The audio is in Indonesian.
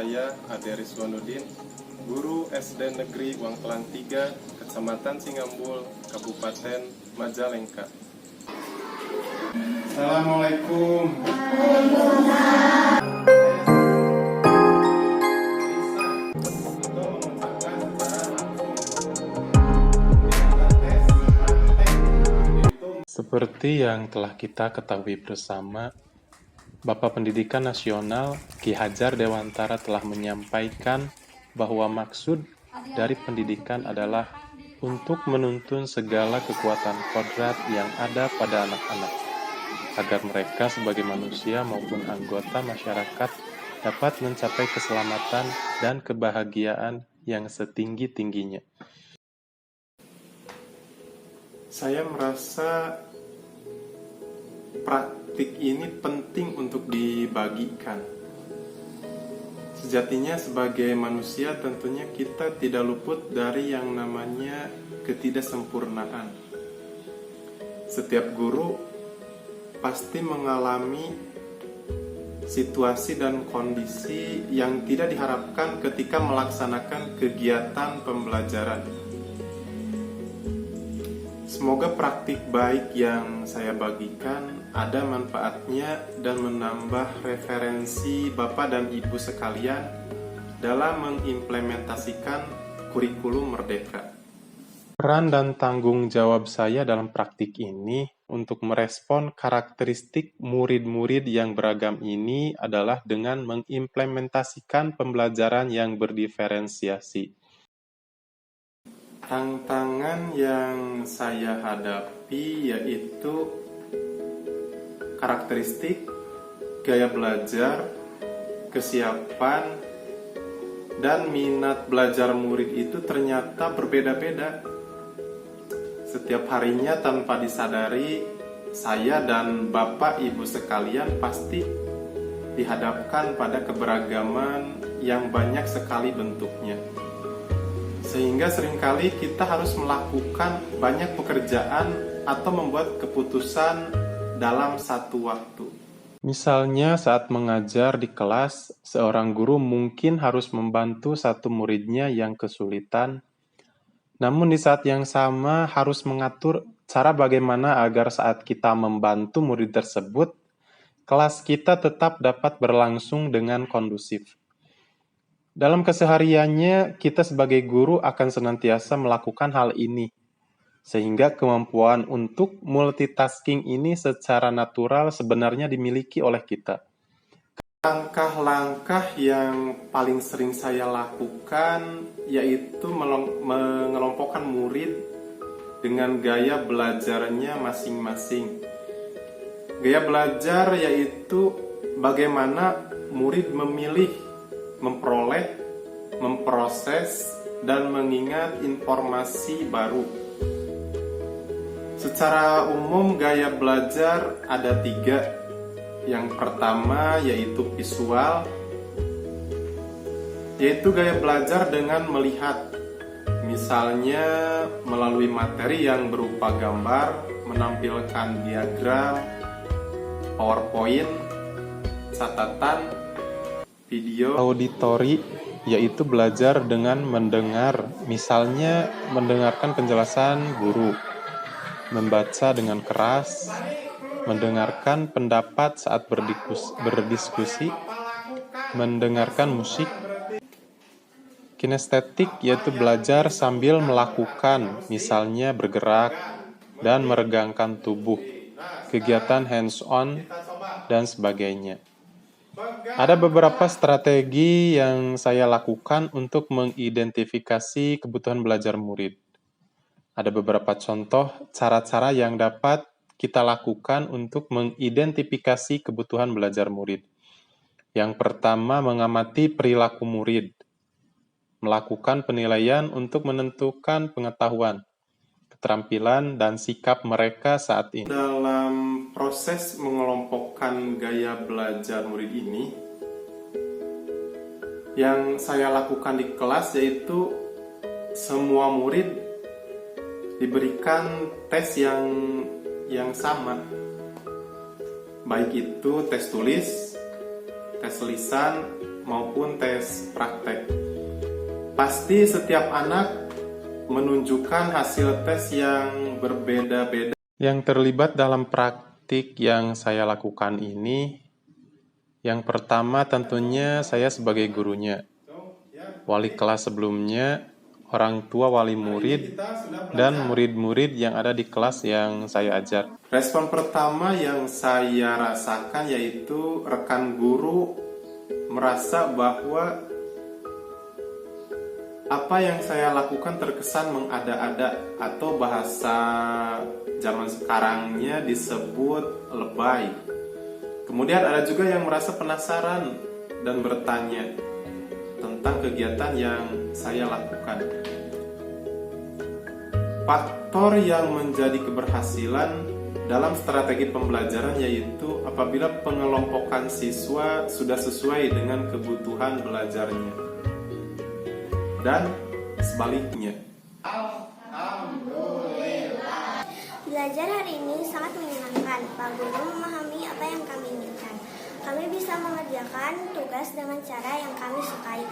saya Ade Rizwanuddin, guru SD Negeri Wangkelan 3, Kecamatan Singambul, Kabupaten Majalengka. Assalamualaikum. Seperti yang telah kita ketahui bersama, Bapak Pendidikan Nasional Ki Hajar Dewantara telah menyampaikan bahwa maksud dari pendidikan adalah untuk menuntun segala kekuatan kodrat yang ada pada anak-anak, agar mereka sebagai manusia maupun anggota masyarakat dapat mencapai keselamatan dan kebahagiaan yang setinggi-tingginya. Saya merasa praktik ini penting untuk dibagikan. Sejatinya sebagai manusia tentunya kita tidak luput dari yang namanya ketidaksempurnaan. Setiap guru pasti mengalami situasi dan kondisi yang tidak diharapkan ketika melaksanakan kegiatan pembelajaran. Semoga praktik baik yang saya bagikan ada manfaatnya dan menambah referensi Bapak dan Ibu sekalian dalam mengimplementasikan kurikulum Merdeka. Peran dan tanggung jawab saya dalam praktik ini untuk merespon karakteristik murid-murid yang beragam ini adalah dengan mengimplementasikan pembelajaran yang berdiferensiasi. Tantangan yang saya hadapi yaitu karakteristik, gaya belajar, kesiapan, dan minat belajar murid itu ternyata berbeda-beda. Setiap harinya tanpa disadari, saya dan Bapak Ibu sekalian pasti dihadapkan pada keberagaman yang banyak sekali bentuknya. Sehingga seringkali kita harus melakukan banyak pekerjaan atau membuat keputusan dalam satu waktu. Misalnya saat mengajar di kelas, seorang guru mungkin harus membantu satu muridnya yang kesulitan. Namun di saat yang sama harus mengatur cara bagaimana agar saat kita membantu murid tersebut, kelas kita tetap dapat berlangsung dengan kondusif. Dalam kesehariannya, kita sebagai guru akan senantiasa melakukan hal ini, sehingga kemampuan untuk multitasking ini secara natural sebenarnya dimiliki oleh kita. Langkah-langkah yang paling sering saya lakukan yaitu mengelompokkan murid dengan gaya belajarnya masing-masing. Gaya belajar yaitu bagaimana murid memilih, memperoleh, memproses, dan mengingat informasi baru. Secara umum gaya belajar ada 3. Yang pertama yaitu visual, yaitu gaya belajar dengan melihat. Misalnya melalui materi yang berupa gambar, menampilkan diagram, PowerPoint, catatan, video. Auditori yaitu belajar dengan mendengar, misalnya mendengarkan penjelasan guru, membaca dengan keras, mendengarkan pendapat saat berdiskusi, mendengarkan musik. Kinestetik yaitu belajar sambil melakukan, misalnya bergerak dan meregangkan tubuh, kegiatan hands-on, dan sebagainya. Ada beberapa strategi yang saya lakukan untuk mengidentifikasi kebutuhan belajar murid. Ada beberapa contoh cara-cara yang dapat kita lakukan untuk mengidentifikasi kebutuhan belajar murid. Yang pertama, mengamati perilaku murid. Melakukan penilaian untuk menentukan pengetahuan, keterampilan, dan sikap mereka saat ini. Dalam proses mengelompokkan gaya belajar murid ini, yang saya lakukan di kelas yaitu semua murid diberikan tes yang sama, baik itu tes tulis, tes lisan, maupun tes praktek. Pasti setiap anak menunjukkan hasil tes yang berbeda-beda. Yang terlibat dalam praktik yang saya lakukan ini, yang pertama tentunya saya sebagai gurunya, wali kelas sebelumnya, orang tua wali murid, dan murid-murid yang ada di kelas yang saya ajar. Respon pertama yang saya rasakan yaitu rekan guru merasa bahwa apa yang saya lakukan terkesan mengada-ada atau bahasa zaman sekarangnya disebut lebay. Kemudian ada juga yang merasa penasaran dan bertanya tentang kegiatan yang saya lakukan. Faktor yang menjadi keberhasilan dalam strategi pembelajaran yaitu apabila pengelompokan siswa sudah sesuai dengan kebutuhan belajarnya dan sebaliknya. Belajar hari ini sangat menyenangkan. Pak Guru memahami apa yang kami inginkan. Kami bisa mengerjakan tugas dengan cara yang kami sukai.